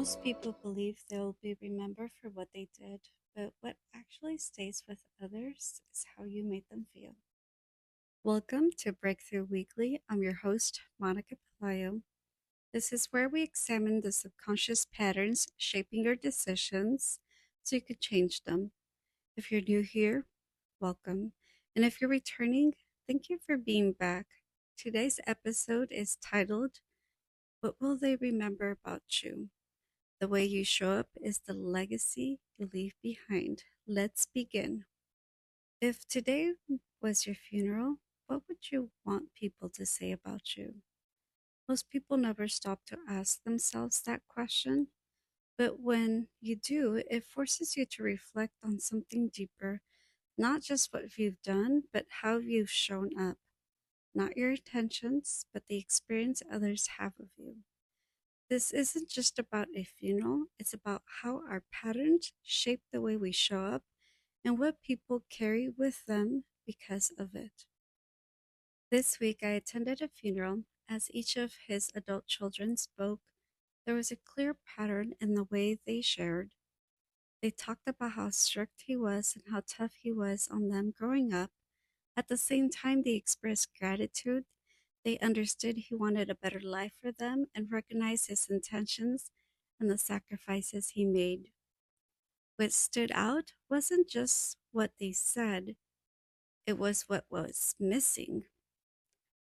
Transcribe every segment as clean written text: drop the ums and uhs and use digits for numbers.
Most people believe they'll be remembered for what they did, but what actually stays with others is how you made them feel. Welcome to Breakthrough Weekly. I'm your host, Monica Pelayo. This is where we examine the subconscious patterns shaping your decisions so you could change them. If you're new here, welcome. And if you're returning, thank you for being back. Today's episode is titled, What Will They Remember About You? The way you show up is the legacy you leave behind. Let's begin. If today was your funeral, what would you want people to say about you? Most people never stop to ask themselves that question, but when you do, it forces you to reflect on something deeper, not just what you've done, but how you've shown up. Not your intentions, but the experience others have of you. This isn't just about a funeral, it's about how our patterns shape the way we show up and what people carry with them because of it. This week, I attended a funeral. As each of his adult children spoke, there was a clear pattern in the way they shared. They talked about how strict he was and how tough he was on them growing up. At the same time, they expressed gratitude. They understood he wanted a better life for them and recognized his intentions and the sacrifices he made. What stood out wasn't just what they said, it was what was missing.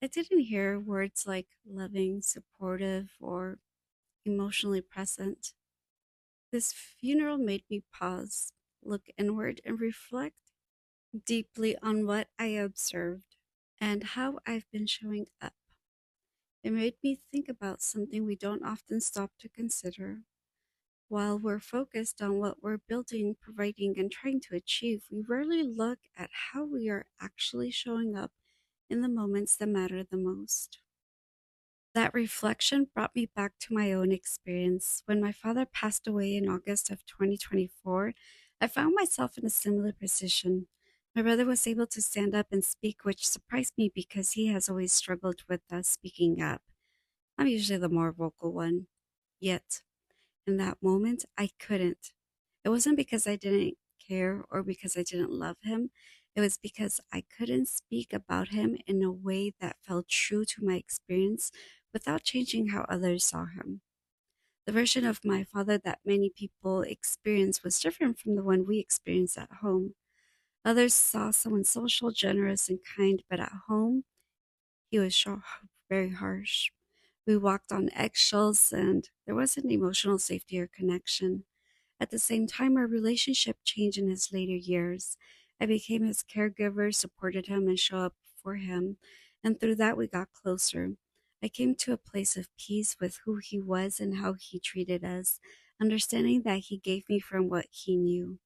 I didn't hear words like loving, supportive, or emotionally present. This funeral made me pause, look inward, and reflect deeply on what I observed and how I've been showing up. It made me think about something we don't often stop to consider. While we're focused on what we're building, providing, and trying to achieve, we rarely look at how we are actually showing up in the moments that matter the most. That reflection brought me back to my own experience. When my father passed away in August of 2024, I found myself in a similar position. My brother was able to stand up and speak, which surprised me because he has always struggled with speaking up. I'm usually the more vocal one. Yet, in that moment, I couldn't. It wasn't because I didn't care or because I didn't love him. It was because I couldn't speak about him in a way that felt true to my experience without changing how others saw him. The version of my father that many people experience was different from the one we experience at home. Others saw someone social, generous, and kind, but at home, he was very harsh. We walked on eggshells, and there wasn't emotional safety or connection. At the same time, our relationship changed in his later years. I became his caregiver, supported him, and showed up for him. And through that, we got closer. I came to a place of peace with who he was and how he treated us, understanding that he gave me from what he knew.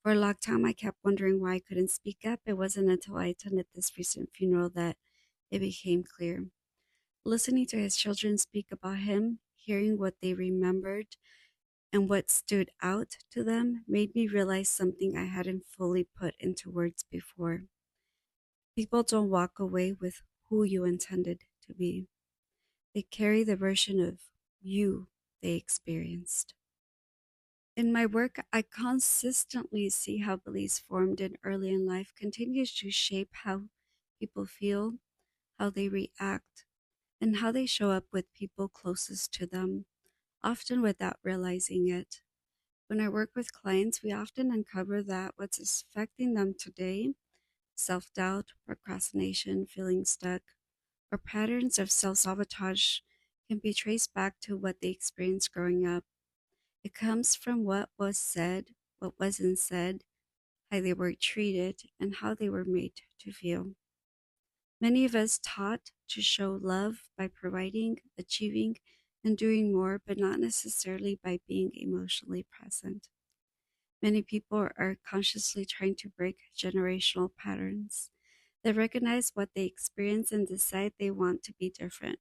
For a long time, I kept wondering why I couldn't speak up. It wasn't until I attended this recent funeral that it became clear. Listening to his children speak about him, hearing what they remembered, and what stood out to them made me realize something I hadn't fully put into words before. People don't walk away with who you intended to be, they carry the version of you they experienced. In my work, I consistently see how beliefs formed in early in life continues to shape how people feel, how they react, and how they show up with people closest to them, often without realizing it. When I work with clients, we often uncover that what's affecting them today, self doubt, procrastination, feeling stuck, or patterns of self sabotage, can be traced back to what they experienced growing up. It comes from what was said, what wasn't said, how they were treated, and how they were made to feel. Many of us taught to show love by providing, achieving, and doing more, but not necessarily by being emotionally present. Many people are consciously trying to break generational patterns. They recognize what they experience and decide they want to be different.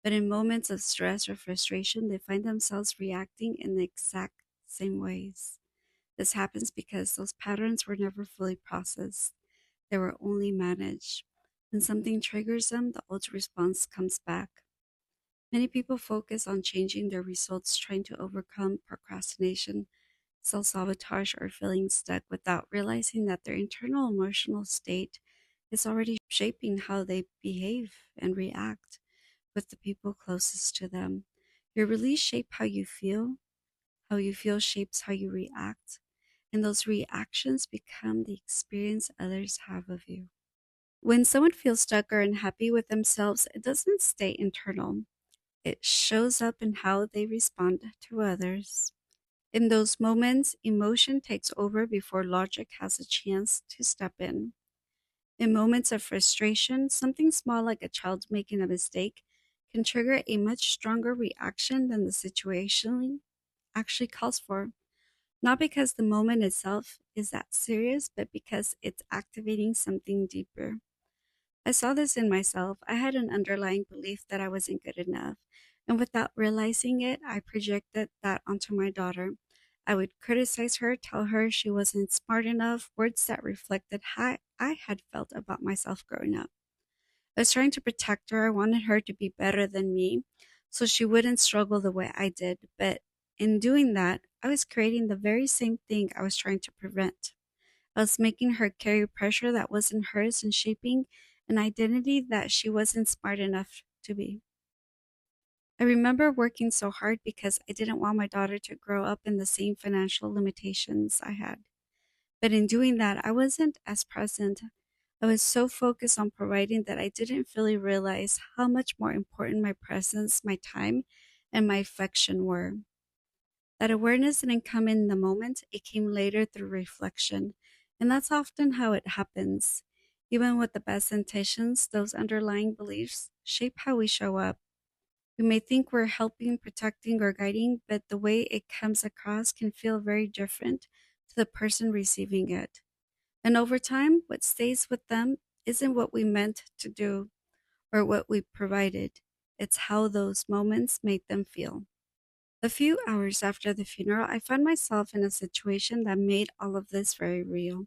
But in moments of stress or frustration, they find themselves reacting in the exact same ways. This happens because those patterns were never fully processed, they were only managed. When something triggers them, the old response comes back. Many people focus on changing their results, trying to overcome procrastination, self sabotage, or feeling stuck without realizing that their internal emotional state is already shaping how they behave and react with the people closest to them. Your release shape how you feel shapes how you react, and those reactions become the experience others have of you. When someone feels stuck or unhappy with themselves, it doesn't stay internal. It shows up in how they respond to others. In those moments, emotion takes over before logic has a chance to step in. In moments of frustration, something small like a child making a mistake can trigger a much stronger reaction than the situation actually calls for. Not because the moment itself is that serious, but because it's activating something deeper. I saw this in myself. I had an underlying belief that I wasn't good enough. And without realizing it, I projected that onto my daughter. I would criticize her, tell her she wasn't smart enough, words that reflected how I had felt about myself growing up. I was trying to protect her. I wanted her to be better than me so she wouldn't struggle the way I did. But in doing that, I was creating the very same thing I was trying to prevent. I was making her carry pressure that wasn't hers and shaping an identity that she wasn't smart enough to be. I remember working so hard because I didn't want my daughter to grow up in the same financial limitations I had. But in doing that, I wasn't as present. I was so focused on providing that I didn't fully realize how much more important my presence, my time, and my affection were. That awareness didn't come in the moment, it came later through reflection. And that's often how it happens. Even with the best intentions, those underlying beliefs shape how we show up. We may think we're helping, protecting, or guiding, but the way it comes across can feel very different to the person receiving it. And over time, what stays with them isn't what we meant to do or what we provided, it's how those moments made them feel. A few hours after the funeral, I found myself in a situation that made all of this very real.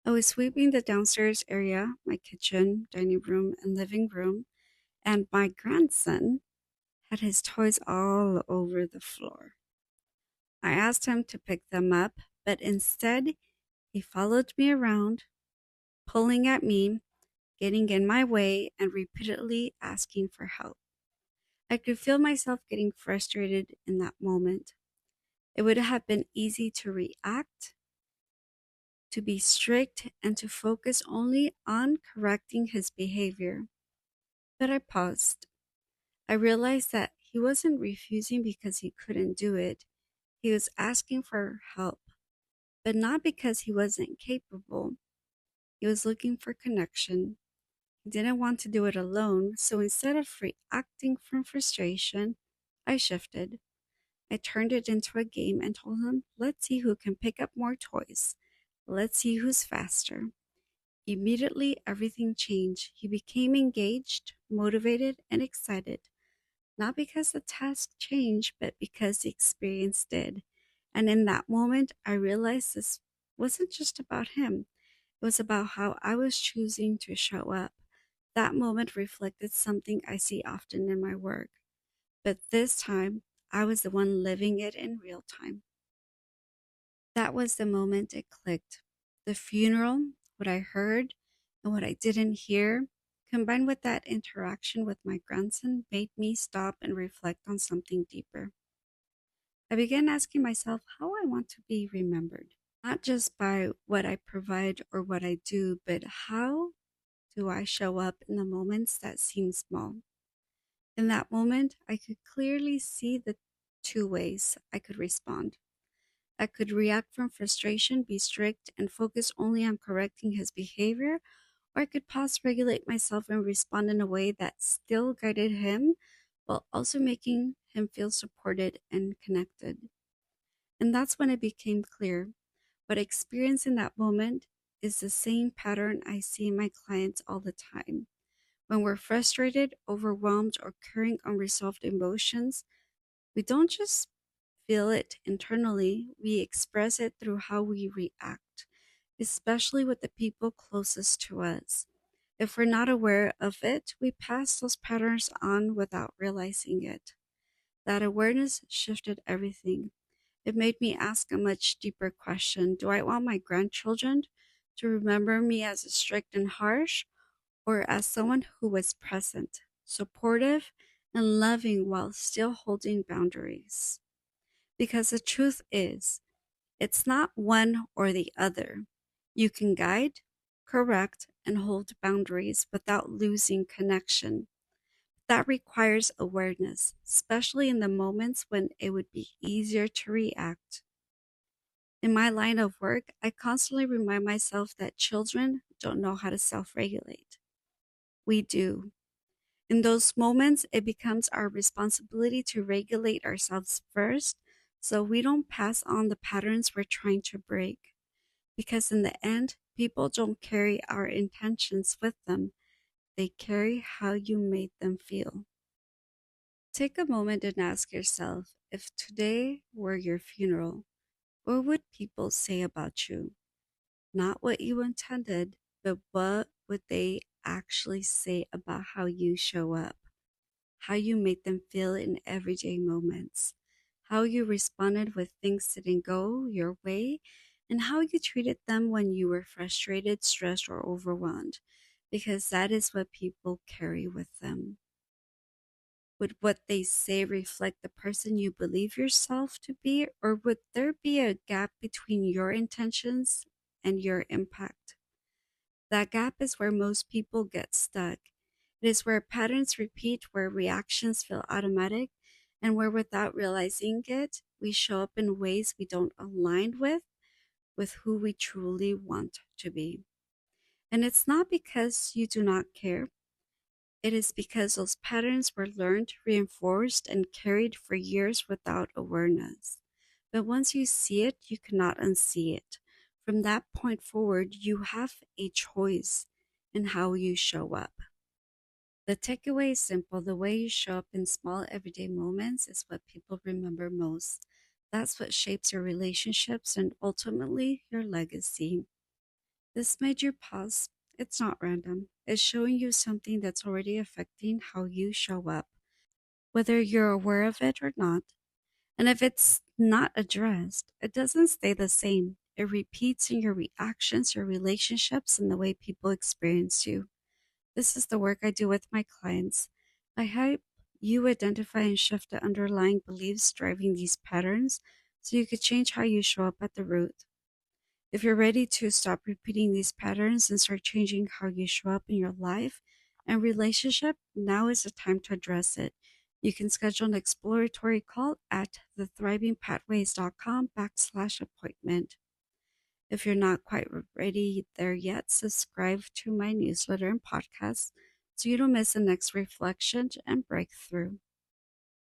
I was sweeping the downstairs area, my kitchen, dining room, and living room, and my grandson had his toys all over the floor. I asked him to pick them up, but instead, he followed me around, pulling at me, getting in my way, and repeatedly asking for help. I could feel myself getting frustrated in that moment. It would have been easy to react, to be strict, and to focus only on correcting his behavior. But I paused. I realized that he wasn't refusing because he couldn't do it. He was asking for help, but not because he wasn't capable. He was looking for connection. He didn't want to do it alone, so instead of reacting from frustration, I shifted. I turned it into a game and told him, let's see who can pick up more toys. Let's see who's faster. Immediately, everything changed. He became engaged, motivated, and excited, not because the task changed, but because the experience did. And in that moment, I realized this wasn't just about him, it was about how I was choosing to show up. That moment reflected something I see often in my work, but this time, I was the one living it in real time. That was the moment it clicked. The funeral, what I heard, and what I didn't hear, combined with that interaction with my grandson, made me stop and reflect on something deeper. I began asking myself how I want to be remembered, not just by what I provide or what I do, but how do I show up in the moments that seem small. In that moment, I could clearly see the two ways I could respond. I could react from frustration, be strict, and focus only on correcting his behavior, or I could pause, regulate myself, and respond in a way that still guided him while also making him feel supported and connected. And that's when it became clear. What I experienced in that moment is the same pattern I see in my clients all the time. When we're frustrated, overwhelmed, or carrying unresolved emotions, we don't just feel it internally, we express it through how we react, especially with the people closest to us. If we're not aware of it, we pass those patterns on without realizing it. That awareness shifted everything. It made me ask a much deeper question. Do I want my grandchildren to remember me as strict and harsh, or as someone who was present, supportive, and loving while still holding boundaries? Because the truth is, it's not one or the other. You can guide, correct, and hold boundaries without losing connection. That requires awareness, especially in the moments when it would be easier to react. In my line of work, I constantly remind myself that children don't know how to self regulate. We do. In those moments, it becomes our responsibility to regulate ourselves first so we don't pass on the patterns we're trying to break. Because in the end, people don't carry our intentions with them, they carry how you made them feel. Take a moment and ask yourself, if today were your funeral, what would people say about you? Not what you intended, but what would they actually say about how you show up, how you made them feel in everyday moments, how you responded when things didn't go your way, and how you treated them when you were frustrated, stressed, or overwhelmed, because that is what people carry with them. Would what they say reflect the person you believe yourself to be, or would there be a gap between your intentions and your impact? That gap is where most people get stuck. It is where patterns repeat, where reactions feel automatic, and where without realizing it, we show up in ways we don't align with who we truly want to be. And it's not because you do not care. It is because those patterns were learned, reinforced, and carried for years without awareness. But once you see it, you cannot unsee it. From that point forward, you have a choice in how you show up. The takeaway is simple: the way you show up in small everyday moments is what people remember most. That's what shapes your relationships and ultimately your legacy. This made you pause. It's not random. It's showing you something that's already affecting how you show up, whether you're aware of it or not. And if it's not addressed, it doesn't stay the same. It repeats in your reactions, your relationships, and the way people experience you. This is the work I do with my clients. I help you identify and shift the underlying beliefs driving these patterns so you could change how you show up at the root. If you're ready to stop repeating these patterns and start changing how you show up in your life and relationship, now is the time to address it. You can schedule an exploratory call at thethrivingpathways.com/appointment. If you're not quite ready there yet, subscribe to my newsletter and podcast so you don't miss the next reflection and breakthrough.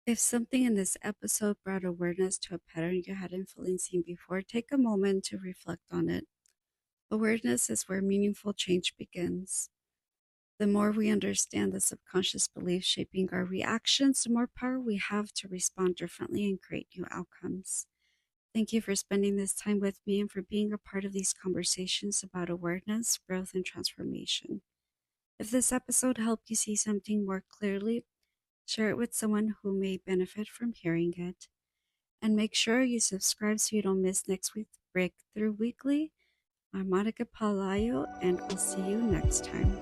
If something in this episode brought awareness to a pattern you hadn't fully seen before, take a moment to reflect on it. Awareness is where meaningful change begins. The more we understand the subconscious beliefs shaping our reactions, the more power we have to respond differently and create new outcomes. Thank you for spending this time with me and for being a part of these conversations about awareness, growth, and transformation. If this episode helped you see something more clearly, share it with someone who may benefit from hearing it. And make sure you subscribe so you don't miss next week's Breakthrough Weekly. I'm Monica Pelayo, and I'll see you next time.